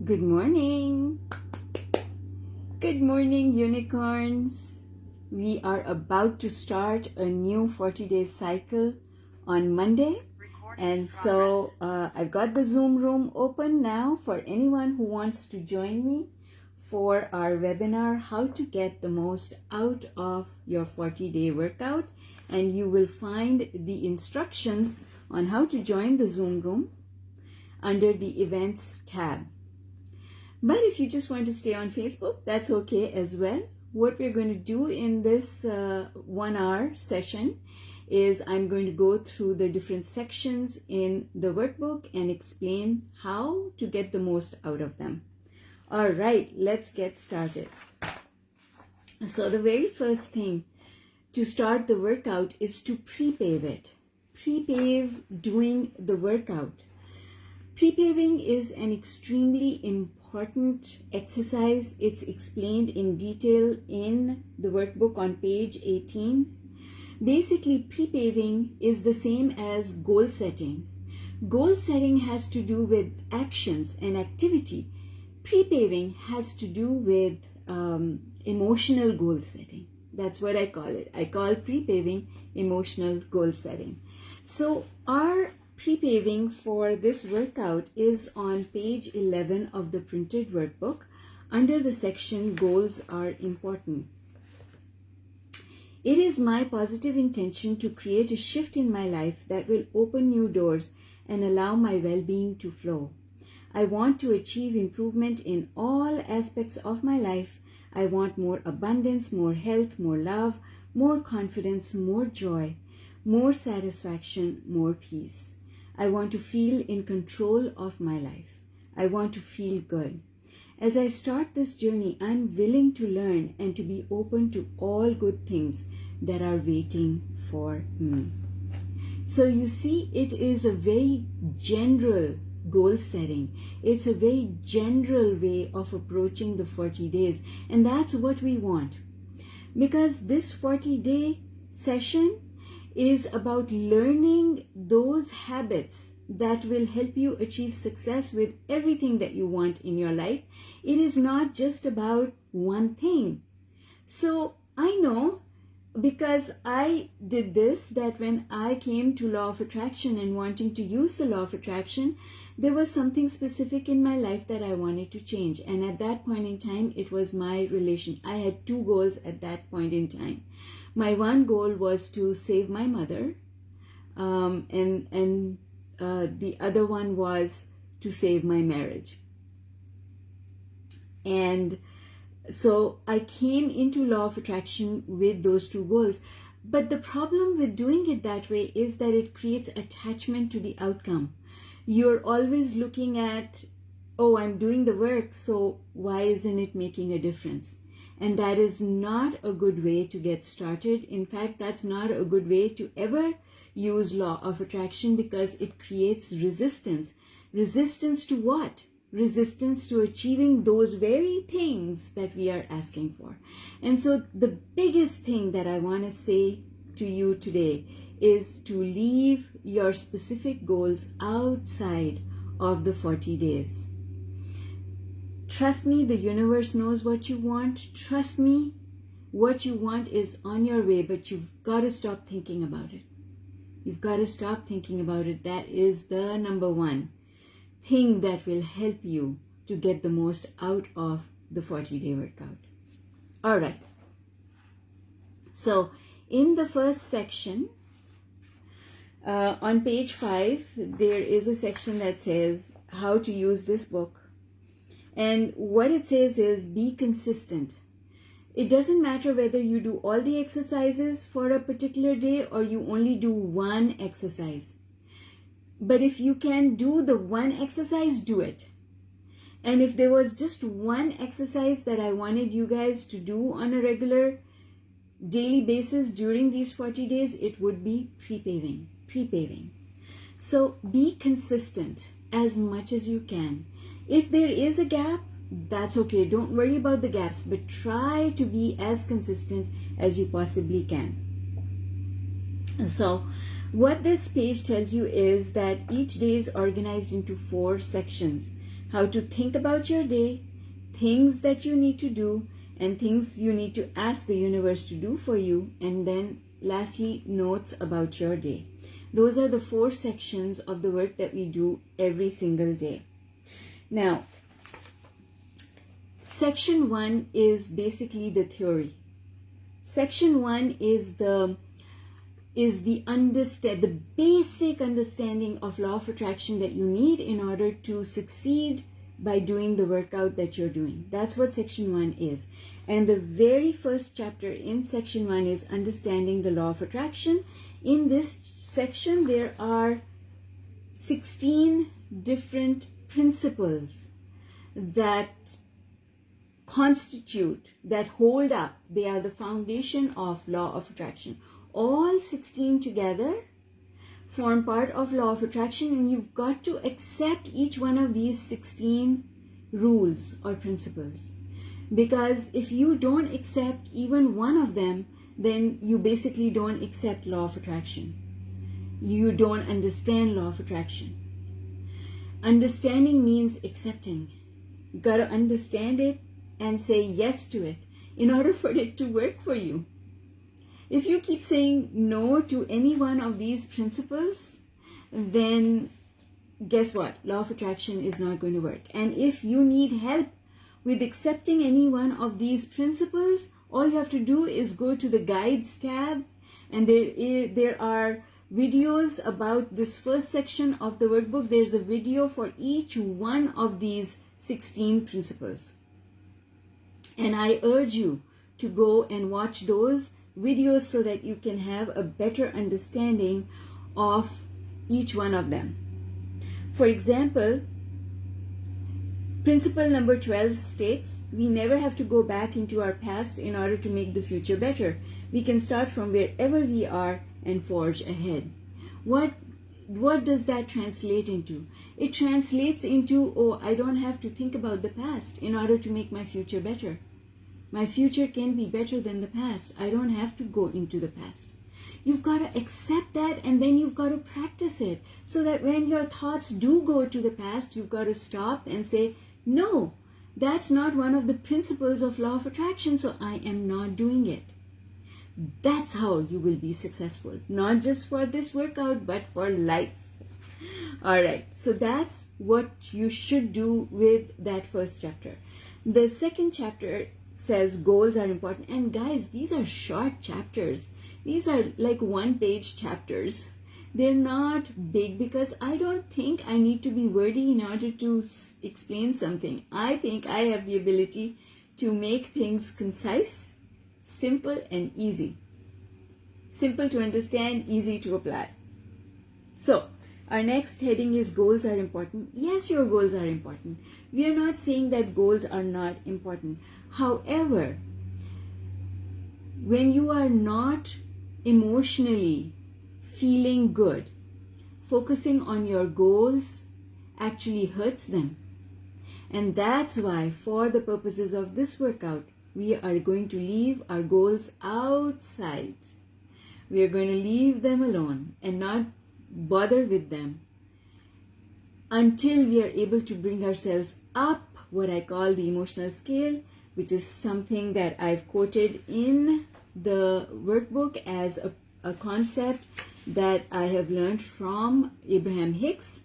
Good morning. Good morning, unicorns. We are about to start a new 40-day cycle on Monday. And so I've got the Zoom room open now for anyone who wants to join me for our webinar, How to Get the Most Out of Your 40-Day Workout. And you will find the instructions on how to join the Zoom room under the Events tab. But if you just want to stay on Facebook, that's okay as well. What we're going to do in this 1 hour session is I'm going to go through the different sections in the workbook and explain how to get the most out of them. All right, let's get started. So the very first thing to start the workout is to pre-pave it. Pre-pave doing the workout. Pre-paving is an extremely important exercise. It's explained in detail in the workbook on page 18. Basically, pre-paving is the same as goal setting. Goal setting has to do with actions and activity. Pre-paving has to do with emotional goal setting. That's what I call it. I call pre-paving emotional goal setting. So our pre-paving for this workout is on page 11 of the printed workbook under the section Goals Are Important. It is my positive intention to create a shift in my life that will open new doors and allow my well-being to flow. I want to achieve improvement in all aspects of my life. I want more abundance, more health, more love, more confidence, more joy, more satisfaction, more peace. I want to feel in control of my life. I want to feel good. As I start this journey, I'm willing to learn and to be open to all good things that are waiting for me. So you see, it is a very general goal setting. It's a very general way of approaching the 40 days. And that's what we want. Because this 40-day session is about learning those habits that will help you achieve success with everything that you want in your life. It is not just about one thing. So I know, because I did this, that when I came to law of attraction and wanting to use the law of attraction, there was something specific in my life that I wanted to change. And at that point in time, it was my relation. I had two goals at that point in time. My one goal was to save my mother, and the other one was to save my marriage. And so I came into law of attraction with those two goals. But the problem with doing it that way is that it creates attachment to the outcome. You're always looking at, oh, I'm doing the work, so why isn't it making a difference? And that is not a good way to get started. In fact, that's not a good way to ever use law of attraction, because it creates resistance. Resistance to what? Resistance to achieving those very things that we are asking for. And so the biggest thing that I want to say to you today is to leave your specific goals outside of the 40 days. Trust me, the universe knows what you want. Trust me, what you want is on your way, but you've got to stop thinking about it. You've got to stop thinking about it. That is the number one thing that will help you to get the most out of the 40-day workout. All right. So in the first section, on page 5, there is a section that says how to use this book. And what it says is be consistent. It doesn't matter whether you do all the exercises for a particular day or you only do one exercise. But if you can do the one exercise, do it. And if there was just one exercise that I wanted you guys to do on a regular daily basis during these 40 days, it would be pre-paving. Pre-paving. So be consistent as much as you can. If there is a gap, that's okay. Don't worry about the gaps, but try to be as consistent as you possibly can. So what this page tells you is that each day is organized into 4 sections. how to think about your day, things that you need to do, and things you need to ask the universe to do for you, and then lastly, notes about your day. Those are the 4 sections of the work that we do every single day. Now, section 1 is basically the theory. Section 1 is the basic understanding of law of attraction that you need in order to succeed by doing the workout that you're doing. That's what section 1 is. And the very first chapter in section 1 is understanding the law of attraction. In this section, there are 16 different principles that constitute, that hold up. They are the foundation of law of attraction. All 16 together form part of law of attraction, and you've got to accept each one of these 16 rules or principles. Because if you don't accept even one of them, then you basically don't accept law of attraction. You don't understand law of attraction. Understanding means accepting. You got to understand it and say yes to it in order for it to work for you. If you keep saying no to any one of these principles, then guess what? Law of attraction is not going to work. And if you need help with accepting any one of these principles, all you have to do is go to the guides tab, and there are videos about this first section of the workbook. There's a video for each one of these 16 principles. And I urge you to go and watch those videos so that you can have a better understanding of each one of them. For example, principle number 12 states, we never have to go back into our past in order to make the future better. We can start from wherever we are and forge ahead. What does that translate into? It translates into, oh, I don't have to think about the past in order to make my future better. My future can be better than the past. I don't have to go into the past. You've got to accept that, and then you've got to practice it so that when your thoughts do go to the past, you've got to stop and say, no, that's not one of the principles of law of attraction, so I am not doing it. That's how you will be successful, not just for this workout, but for life. All right, so that's what you should do with that first chapter. The second chapter says goals are important. And guys, these are short chapters. These are like 1-page chapters. They're not big because I don't think I need to be wordy in order to explain something. I think I have the ability to make things concise, simple, and easy. Simple to understand, easy to apply. So, our next heading is goals are important. Yes, your goals are important. We are not saying that goals are not important. However, when you are not emotionally feeling good, focusing on your goals actually hurts them. And that's why, for the purposes of this workout, we are going to leave our goals outside. We are going to leave them alone and not bother with them until we are able to bring ourselves up what I call the emotional scale, which is something that I've quoted in the workbook as a concept that I have learned from Abraham Hicks.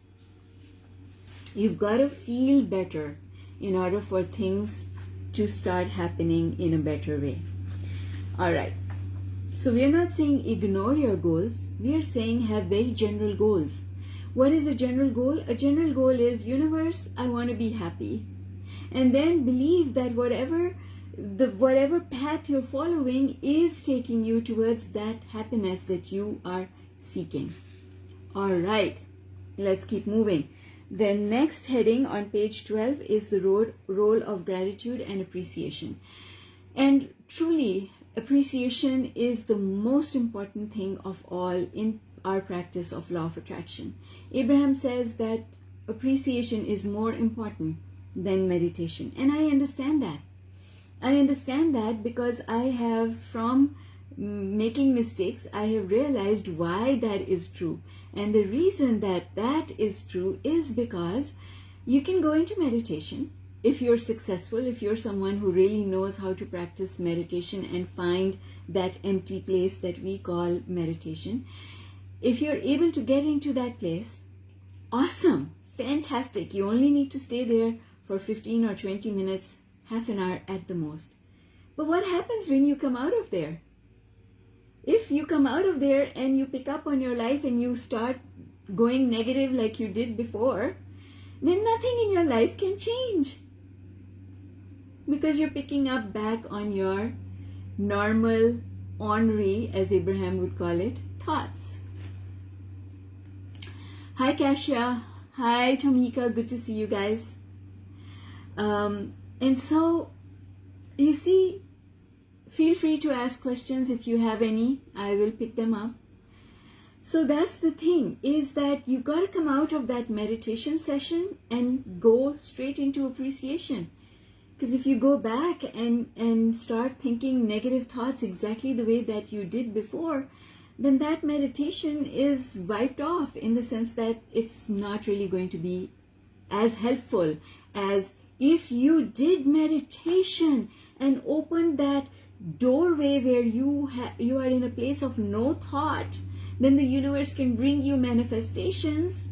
You've got to feel better in order for things to start happening in a better way. All right. So we are not saying ignore your goals. We are saying have very general goals. What is a general goal? A general goal is, universe, I want to be happy. And then believe that whatever path you're following is taking you towards that happiness that you are seeking. All right, let's keep moving. The next heading on page 12 is the role of gratitude and appreciation. And truly, appreciation is the most important thing of all in our practice of law of attraction. Abraham says that appreciation is more important than meditation. And I understand that. I understand that because I have, from making mistakes, I have realized why that is true. And the reason that that is true is because You can go into meditation if you're successful, if you're someone who really knows how to practice meditation and find that empty place that we call meditation. If you're able to get into that place, awesome, fantastic. You only need to stay there for 15 or 20 minutes, half an hour at the most. But what happens when you come out of there? If you come out of there and you pick up on your life and you start going negative like you did before, then nothing in your life can change. Because you're picking up back on your normal, ornery, as Abraham would call it, thoughts. Hi Kasia. Hi Tomika. Good to see you guys. And so, you see, feel free to ask questions if you have any. I will pick them up. So that's the thing, is that you got to come out of that meditation session and go straight into appreciation. Because if you go back and start thinking negative thoughts exactly the way that you did before, then that meditation is wiped off, in the sense that it's not really going to be as helpful as if you did meditation and opened that doorway where you are in a place of no thought. Then the universe can bring you manifestations,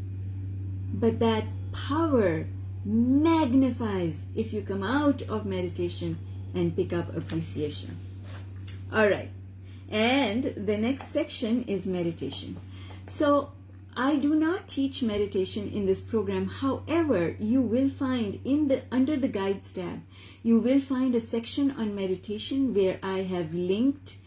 but that power magnifies if you come out of meditation and pick up appreciation. All right, and the next section is meditation. So I do not teach meditation in this program. However, you will find under the guides tab, you will find a section on meditation where I have linked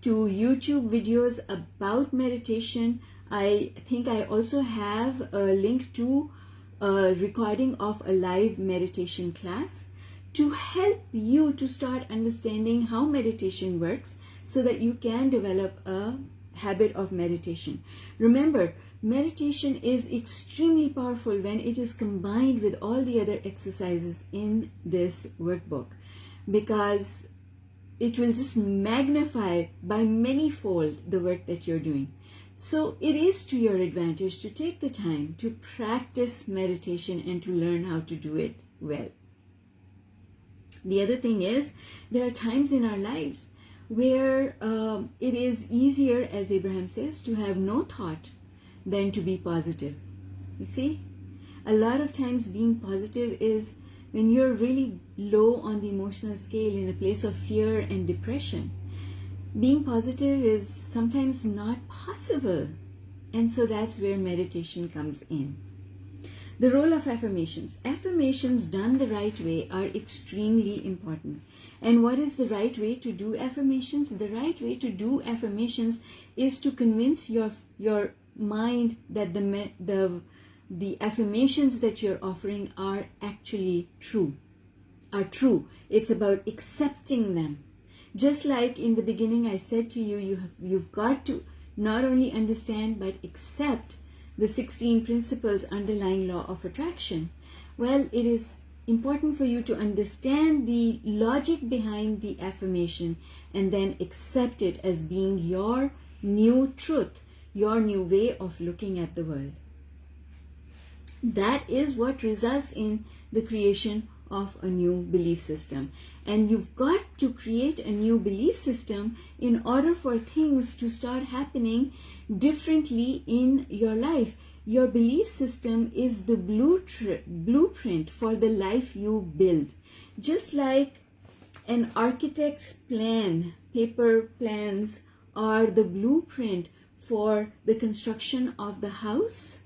to YouTube videos about meditation. I think I also have a link to a recording of a live meditation class to help you to start understanding how meditation works, so that you can develop a habit of meditation. Remember, meditation is extremely powerful when it is combined with all the other exercises in this workbook, because it will just magnify by many-fold the work that you're doing. So it is to your advantage to take the time to practice meditation and to learn how to do it well. The other thing is, there are times in our lives where it is easier, as Abraham says, to have no thought than to be positive. You see, a lot of times being positive is when you're really low on the emotional scale, in a place of fear and depression. Being positive is sometimes not possible, and so that's where meditation comes in. The role of affirmations. Affirmations done the right way are extremely important. And what is the right way to do affirmations? The right way to do affirmations is to convince your mind that the affirmations that you're offering are actually true. It's about accepting them. Just like in the beginning I said to you, you've got to not only understand but accept the 16 principles underlying law of attraction. Well, it is important for you to understand the logic behind the affirmation and then accept it as being your new truth, your new way of looking at the world. That is what results in the creation of a new belief system. And you've got to create a new belief system in order for things to start happening differently in your life. Your belief system is the blueprint for the life you build. Just like an architect's plan, paper plans are the blueprint for the construction of the house,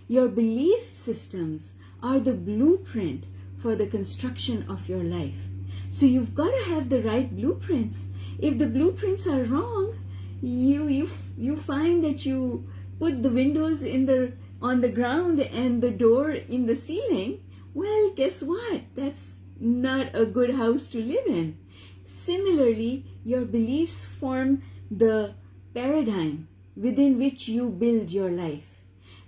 your belief systems are the blueprint for the construction of your life. So you've got to have the right blueprints. If the blueprints are wrong, you find that you put the windows on the ground and the door in the ceiling. Well, guess what? That's not a good house to live in. Similarly, your beliefs form the paradigm within which you build your life.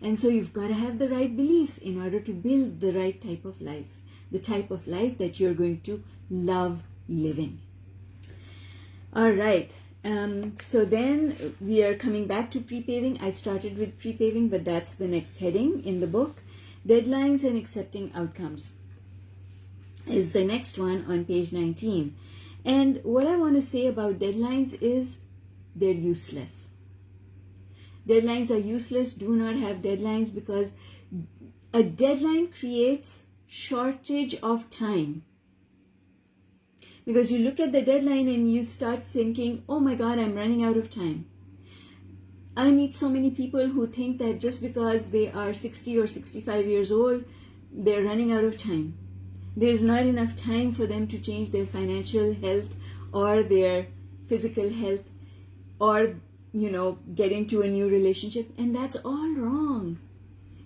And so you've got to have the right beliefs in order to build the right type of life, the type of life that you're going to love living. All right. So then we are coming back to pre-paving. I started with pre-paving, but that's the next heading in the book. Deadlines and accepting outcomes is the next one on page 19. And what I want to say about deadlines is they're useless. Deadlines are useless. Do not have deadlines, because a deadline creates shortage of time. Because you look at the deadline and you start thinking, oh my God, I'm running out of time. I meet so many people who think that just because they are 60 or 65 years old, they're running out of time. There's not enough time for them to change their financial health or their physical health or, get into a new relationship. And that's all wrong.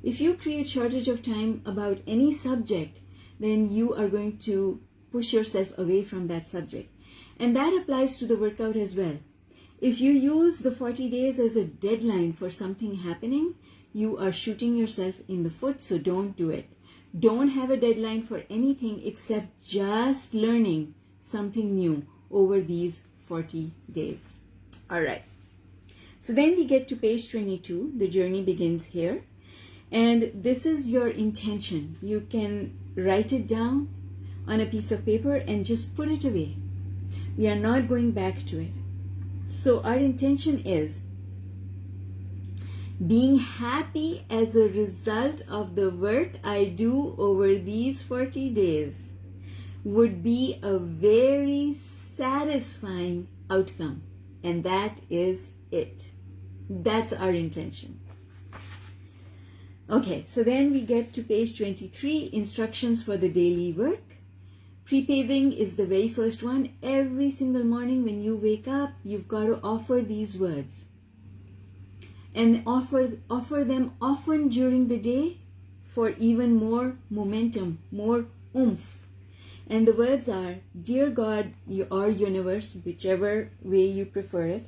If you create shortage of time about any subject, then you are going to push yourself away from that subject. And that applies to the workout as well. If you use the 40 days as a deadline for something happening, you are shooting yourself in the foot, so don't do it. Don't have a deadline for anything except just learning something new over these 40 days. All right. So then we get to page 22. The journey begins here. And this is your intention. You can write it down on a piece of paper and just put it away. We are not going back to it. So our intention is being happy as a result of the work I do over these 40 days would be a very satisfying outcome. And that is it. That's our intention. Okay, so then we get to page 23, instructions for the daily work. Pre-paving is the very first one. Every single morning when you wake up, you've got to offer these words. And offer them often during the day for even more momentum, more oomph. And the words are, Dear God or universe, whichever way you prefer it,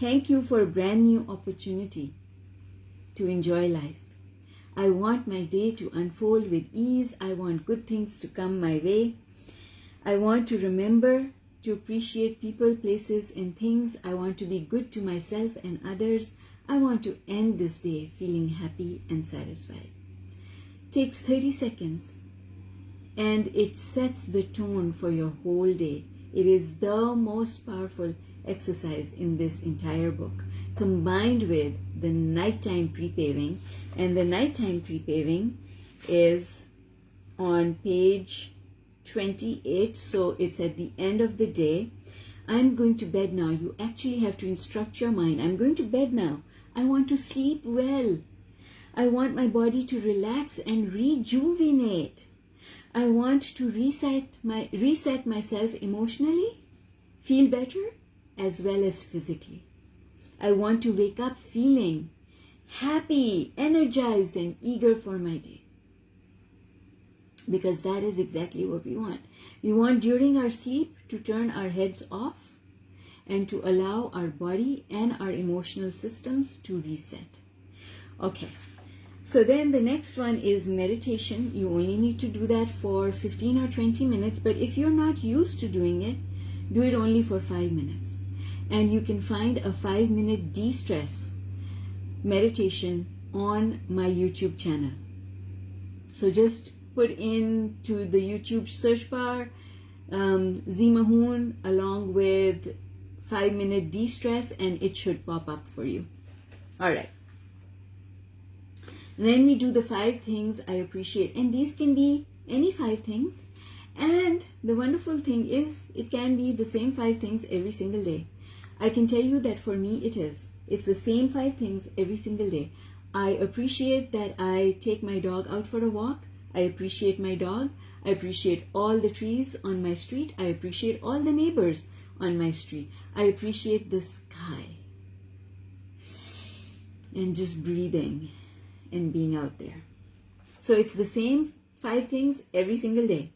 thank you for a brand new opportunity to enjoy life. I want my day to unfold with ease. I want good things to come my way. I want to remember to appreciate people, places, and things. I want to be good to myself and others. I want to end this day feeling happy and satisfied. Takes 30 seconds and it sets the tone for your whole day. It is the most powerful exercise in this entire book, combined with the nighttime pre-paving. And the nighttime pre-paving is on page 28, so it's at the end of the day. I'm going to bed now. You actually have to instruct your mind. I'm going to bed now. I want to sleep well. I want my body to relax and rejuvenate. I want to reset myself emotionally, feel better, as well as physically. I want to wake up feeling happy, energized, and eager for my day. Because that is exactly what we want. We want during our sleep to turn our heads off and to allow our body and our emotional systems to reset. Okay, so then the next one is meditation. You only need to do that for 15 or 20 minutes, but if you're not used to doing it, do it only for 5 minutes. And you can find a 5-minute de-stress meditation on my YouTube channel. So just put into the YouTube search bar Zimahoon along with 5-minute de-stress, and it should pop up for you. All right. Then we do the 5 things I appreciate, and these can be any 5 things. And the wonderful thing is it can be the same 5 things every single day. I can tell you that for me it is. It's the same 5 things every single day. I appreciate that I take my dog out for a walk. I appreciate my dog. I appreciate all the trees on my street. I appreciate all the neighbors on my street. I appreciate the sky. And just breathing and being out there. So it's the same 5 things every single day.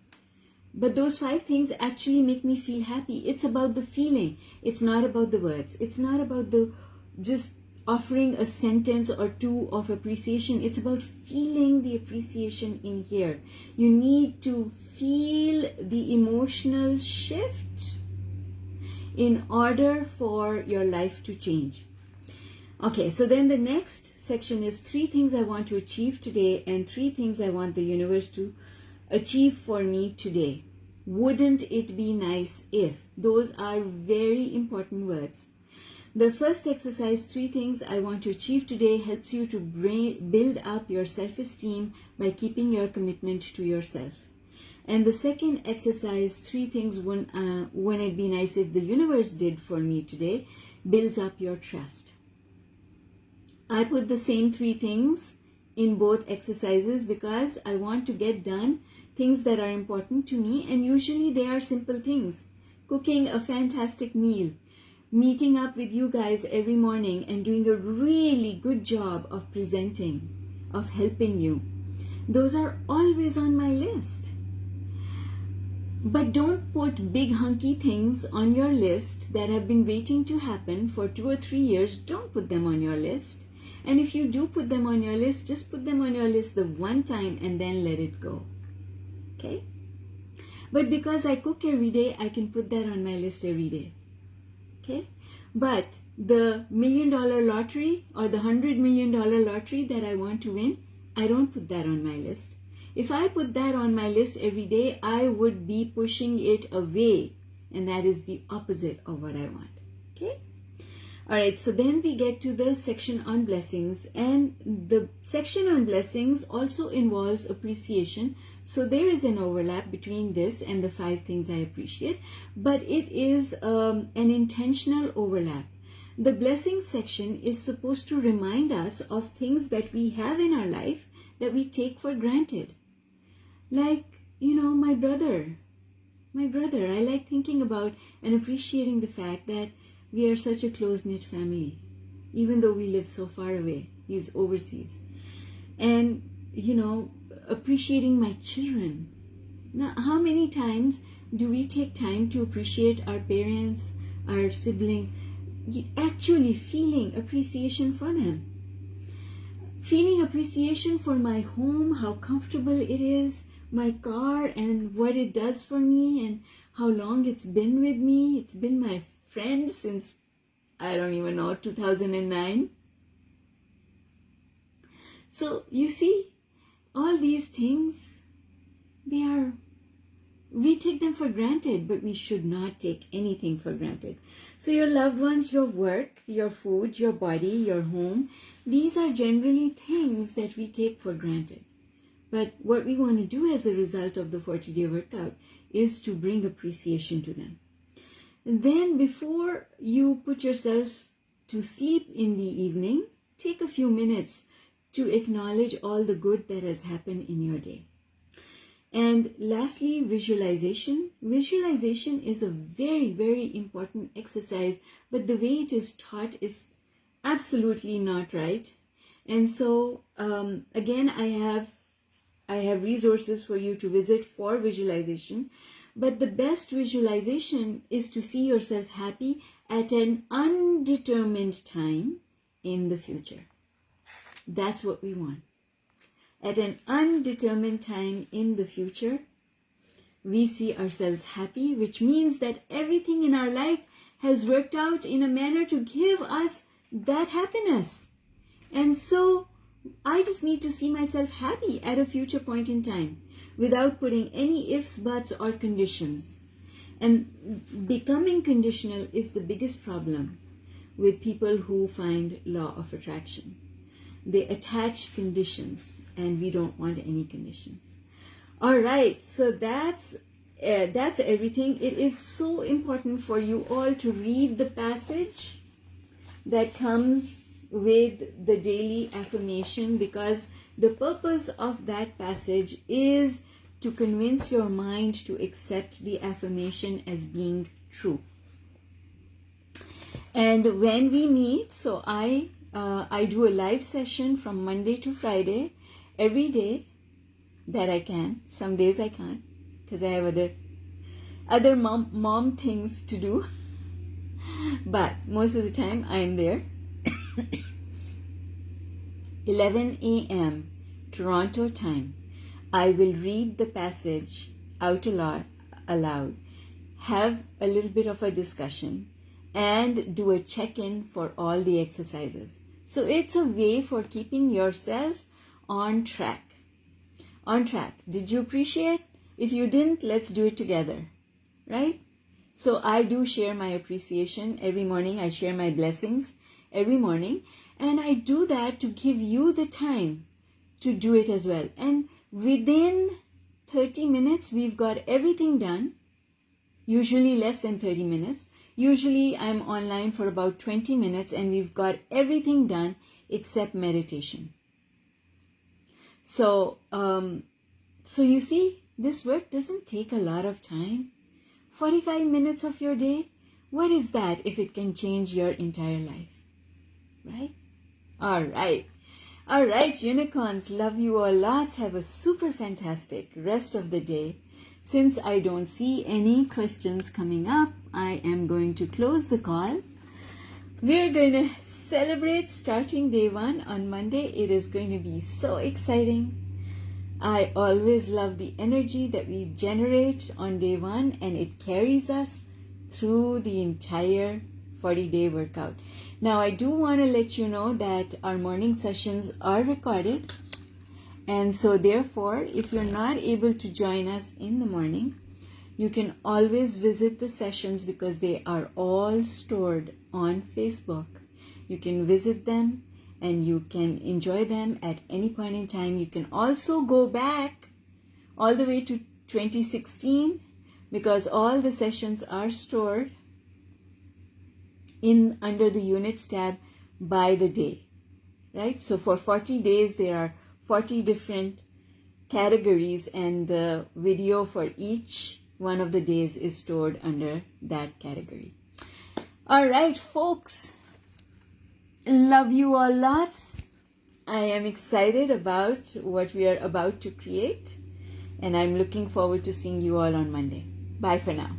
But those 5 things actually make me feel happy. It's about the feeling. It's not about the words. It's not about the just offering a sentence or 2 of appreciation. It's about feeling the appreciation in here. You need to feel the emotional shift in order for your life to change. Okay, so then the next section is 3 things I want to achieve today and 3 things I want the universe to achieve for me today. Wouldn't it be nice if? Those are very important words. The first exercise, 3 things I want to achieve today, helps you to build up your self-esteem by keeping your commitment to yourself. And the second exercise, 3 things wouldn't it be nice if the universe did for me today, builds up your trust. I put the same 3 things in both exercises because I want to get done things that are important to me, and usually they are simple things. Cooking a fantastic meal, meeting up with you guys every morning and doing a really good job of presenting, of helping you. Those are always on my list. But don't put big hunky things on your list that have been waiting to happen for 2 or 3 years. Don't put them on your list. And if you do put them on your list, just put them on your list the one time and then let it go. Okay? But because I cook every day, I can put that on my list every day. Okay? But the $1 million lottery or the $100 million lottery that I want to win, I don't put that on my list. If I put that on my list every day, I would be pushing it away. And that is the opposite of what I want. Okay? Alright, so then we get to the section on blessings, and the section on blessings also involves appreciation. So there is an overlap between this and the 5 things I appreciate, but it is an intentional overlap. The blessings section is supposed to remind us of things that we have in our life that we take for granted. Like, my brother. I like thinking about and appreciating the fact that we are such a close-knit family, even though we live so far away. He's overseas. And, appreciating my children. Now, how many times do we take time to appreciate our parents, our siblings, actually feeling appreciation for them? Feeling appreciation for my home, how comfortable it is, my car and what it does for me and how long it's been with me. It's been my friend since, I don't even know, 2009. So you see, all these things, we take them for granted, but we should not take anything for granted. So your loved ones, your work, your food, your body, your home, these are generally things that we take for granted. But what we want to do as a result of the 40-day workout is to bring appreciation to them. And then before you put yourself to sleep in the evening, take a few minutes to acknowledge all the good that has happened in your day. And lastly, visualization. Visualization is a very, very important exercise, but the way it is taught is absolutely not right. And so, again, I have resources for you to visit for visualization. But the best visualization is to see yourself happy at an undetermined time in the future. That's what we want. At an undetermined time in the future, we see ourselves happy, which means that everything in our life has worked out in a manner to give us that happiness. And so I just need to see myself happy at a future point in time without putting any ifs, buts, or conditions. And becoming conditional is the biggest problem with people who find law of attraction. They attach conditions, and we don't want any conditions. All right, so that's everything. It is so important for you all to read the passage that comes with the daily affirmation, because the purpose of that passage is to convince your mind to accept the affirmation as being true. And when we meet, so I do a live session from Monday to Friday, every day that I can. Some days I can't because I have other mom things to do. But most of the time I am there. 11 a.m. Toronto time. I will read the passage out aloud, have a little bit of a discussion, and do a check-in for all the exercises. So it's a way for keeping yourself on track. On track. Did you appreciate? If you didn't, let's do it together, right? So I do share my appreciation every morning. I share my blessings every morning. And I do that to give you the time to do it as well. And within 30 minutes, we've got everything done. Usually less than 30 minutes. Usually I'm online for about 20 minutes and we've got everything done except meditation. So you see, this work doesn't take a lot of time. 45 minutes of your day, what is that if it can change your entire life, right? All right, unicorns, love you all lots. Have a super fantastic rest of the day. Since I don't see any questions coming up, I am going to close the call. We're going to celebrate starting day 1 on Monday. It is going to be so exciting. I always love the energy that we generate on day 1, and it carries us through the entire 40-day workout. Now, I do want to let you know that our morning sessions are recorded. And so therefore, if you're not able to join us in the morning, you can always visit the sessions because they are all stored on Facebook. You can visit them and you can enjoy them at any point in time. You can also go back all the way to 2016 because all the sessions are stored in under the units tab by the day, right? So for 40 days, there are 40 different categories and the video for each one of the days is stored under that category. All right, folks, love you all lots. I am excited about what we are about to create and I'm looking forward to seeing you all on Monday. Bye for now.